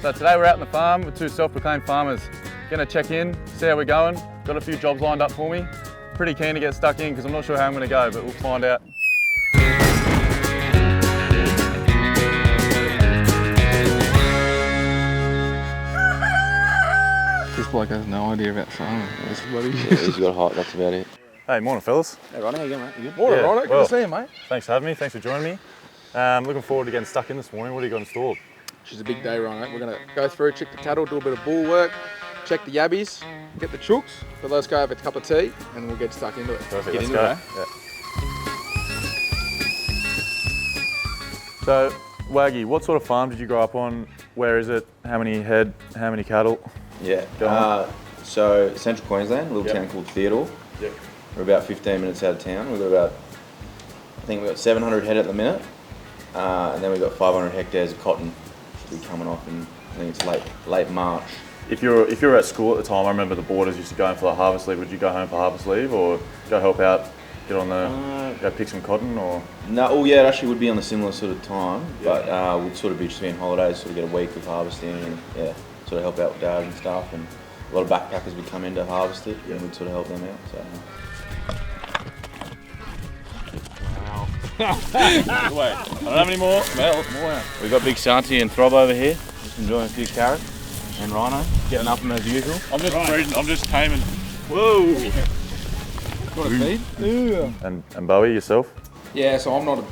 So today we're out on the farm with two self-proclaimed farmers. Gonna check in, see how we're going. Got a few jobs lined up for me. Pretty keen to get stuck in because I'm not sure how I'm gonna go, but we'll find out. This bloke has no idea about farming. He's got a height, that's about it. Hey, morning fellas. Hey Rhino, how you going, mate? You good? Morning, Yeah, Rhino. Good well, to see you, mate. Thanks for having me, thanks for joining me. Looking forward to getting stuck in this morning. What do you got installed? She's a big day, Rhino. We're going to go through, check the cattle, do a bit of bull work, check the yabbies, get the chooks, but let's go have a cup of tea and we'll get stuck into it. Perfect, Get let's into go. it, eh? Yeah. So, Waggy, what sort of farm did you grow up on? Where is it? How many head? How many cattle? Yeah, so Central Queensland, a little town called Theodore. Yep. We're about 15 minutes out of town. We've got about, I think we've got 700 head at the minute. And then we've got 500 hectares of cotton. Should be coming off in, I think it's late March. If you were at school at the time, I remember the boarders used to go in for the harvest leave. Would you go home for harvest leave or go help out, get on the, go pick some cotton or? No, oh yeah, it actually would be on a similar sort of time, but we'd sort of be just be on holidays, sort of get a week of harvesting and yeah, sort of help out with dad and stuff. And a lot of backpackers would come in to harvest it and we'd sort of help them out. So. Wait, I don't have any more. We've got Big Santi and Throb over here, just enjoying a few carrots. And Rhino, getting up them as usual. I'm just breeding, I'm just taming. Whoa! Got a feed? And Bowie, yourself? Yeah, so I'm not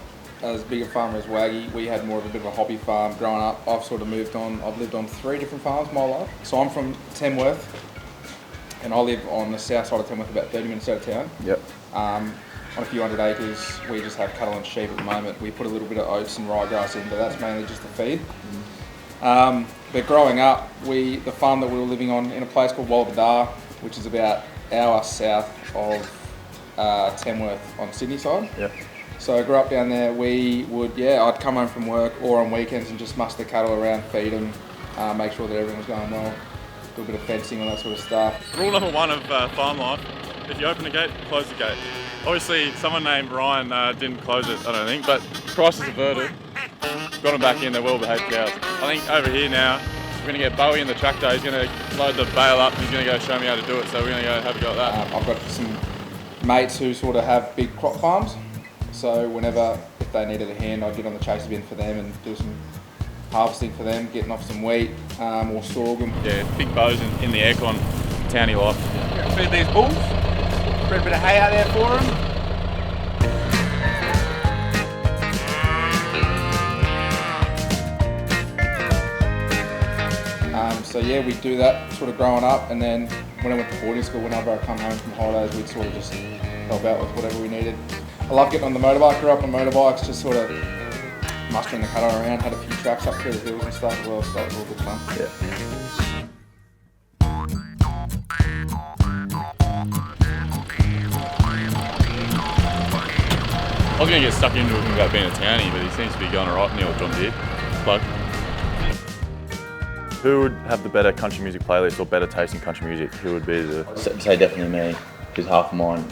as big a farmer as Waggy. We had more of a bit of a hobby farm growing up. I've sort of moved on. I've lived on 3 different farms my life. So I'm from Tamworth, and I live on the south side of Tamworth, about 30 minutes out of town. Yep. On a few hundred acres, we just have cattle and sheep at the moment. We put a little bit of oats and ryegrass in, but that's mainly just the feed. But growing up, the farm that we were living on in a place called Walbadar, which is about an hour south of Tamworth on Sydney side. Yep. So I grew up down there. We would, I'd come home from work or on weekends and just muster cattle around, feed them, make sure that everything was going well, do a bit of fencing and that sort of stuff. Rule number 1 of farm life, if you open the gate, close the gate. Obviously, someone named Ryan didn't close it, I don't think, but crisis averted. Got them back in, they're well-behaved cows. I think over here now, we're going to get Bowie in the tractor. He's going to load the bale up and he's going to go show me how to do it, so we're going to go have a go at that. I've got some mates who sort of have big crop farms, so if they needed a hand, I'd get on the chaser bin for them and do some harvesting for them, getting off some wheat or sorghum. Yeah, big bows in the aircon, towny life. Feed these bulls, spread a bit of hay out there for them. So yeah, we do that sort of growing up, and then when I went to boarding school, whenever I come home from holidays, we'd sort of just help out with whatever we needed. I love getting on the motorbike, grew up on motorbikes, just sort of mustering the cattle around, had a few tracks up through the hills and stuff as well, so that was all good fun. Yeah. I was going to get stuck into it about being a townie, but he seems to be going alright in the old John Deere plug. Who would have the better country music playlist or better taste in country music? Who would be the... I'd say definitely me, because half of mine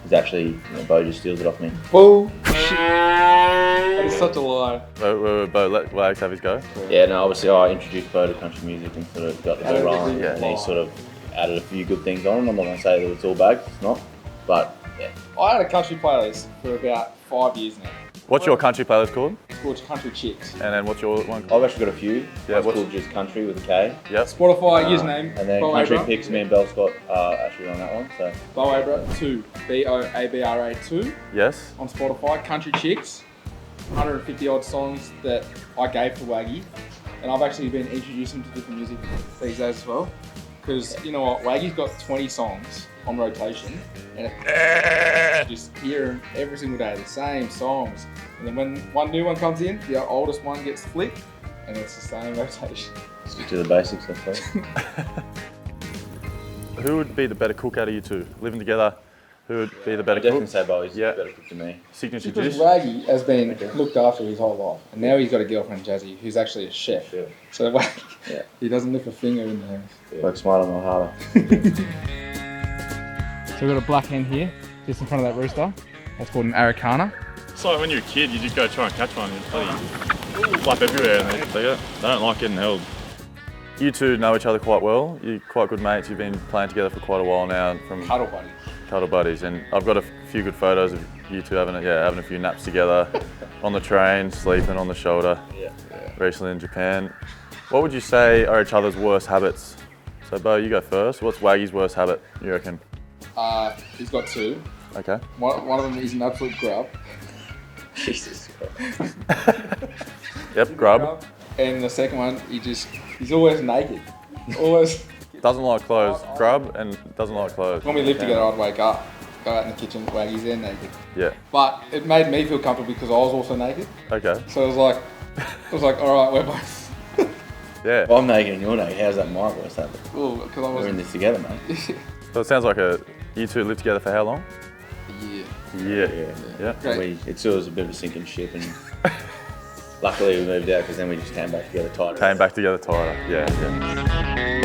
is actually, Bo just steals it off me. Bull! That is such a lie. Bo, let Wags have his go. Yeah, no, obviously I introduced Bo to country music and sort of got the ball rolling, Yeah. and he sort of added a few good things on. I'm not going to say that it's all bad, it's not, but yeah. I had a country playlist for about 5 years now. What's your country playlist called? It's called Country Chicks. And then what's your one? I've actually got a few. Yeah, One's what's- called just Country with a K. Yep. Spotify username, And then Bo Country Abra. Picks, me and Bell Scott are actually on that one. So Bo Abra 2, Boabra 2 Yes. on Spotify. Country Chicks, 150 odd songs that I gave to Waggy, and I've actually been introducing to different music these days as well. Because you know what, Waggy's got 20 songs on rotation, and just hear them every single day, the same songs. And then when one new one comes in, the oldest one gets flipped, and it's the same rotation. stick to the basics, I suppose. Who would be the better cook out of you two? Living together, who would be the better I'd definitely cook? say Bowie's Yeah. a better cook than me. Signature Because dish? Waggy has been looked after his whole life, and now he's got a girlfriend, Jazzy, who's actually a chef. Yeah. So Waggy, Yeah. he doesn't lift a finger in the house. Work smarter, not harder. So we've got a black hen here, just in front of that rooster. That's called an Araucana. It's like when you're a kid, you just go try and catch one and bloody flap everywhere and they don't like getting held. you two know each other quite well. You're quite good mates. You've been playing together for quite a while now. From Cuddle buddy. Cuddle buddies, and I've got a few good photos of you two having a few naps together on the train, sleeping on the shoulder. Yeah. Recently in Japan. What would you say are each other's worst habits? So Bo, you go first. What's Waggy's worst habit, you reckon? He's got two. Okay. One of them is an absolute grub. Jesus Christ. Yep, grub. And the second one, he's always naked. Always. Doesn't like clothes. Grub and doesn't like clothes. When we lived together, I'd wake up, go out in the kitchen, Waggy's there naked. Yeah. But it made me feel comfortable because I was also naked. Okay. So it was like, all right, we're both. Yeah. If I'm naked and you're naked, how's that my worst habit? Well, because I We're in wasn't. this together, mate. So it sounds like you two lived together for how long? Yeah. Yeah. Great. It sort of was a bit of a sinking ship, and luckily we moved out because then we just came back together tighter. Came back together tighter. Yeah.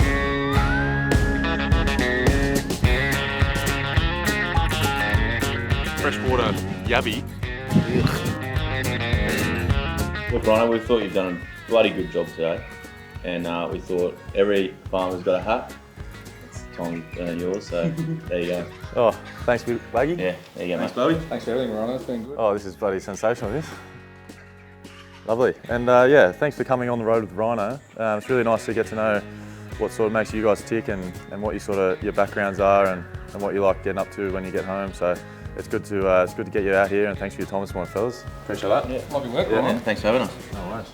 Freshwater yabby. Look, Rhino, we thought you've done a bloody good job today, and we thought every farmer's got a hat. It's Tom yours, so there you go. Oh, thanks, Waggy. Yeah, there you go, Thanks, mate. Bobby. Thanks for everything, Rhino. It's been good. Oh, this is bloody sensational, this. Lovely. And yeah, thanks for coming on the road with Rhino. It's really nice to get to know what sort of makes you guys tick and what your backgrounds are and what you like getting up to when you get home. So it's good to get you out here, and thanks for your time this morning, fellas. Appreciate that. Yeah. Lovely work, Yeah, Rhino. man, thanks for having us. No worries.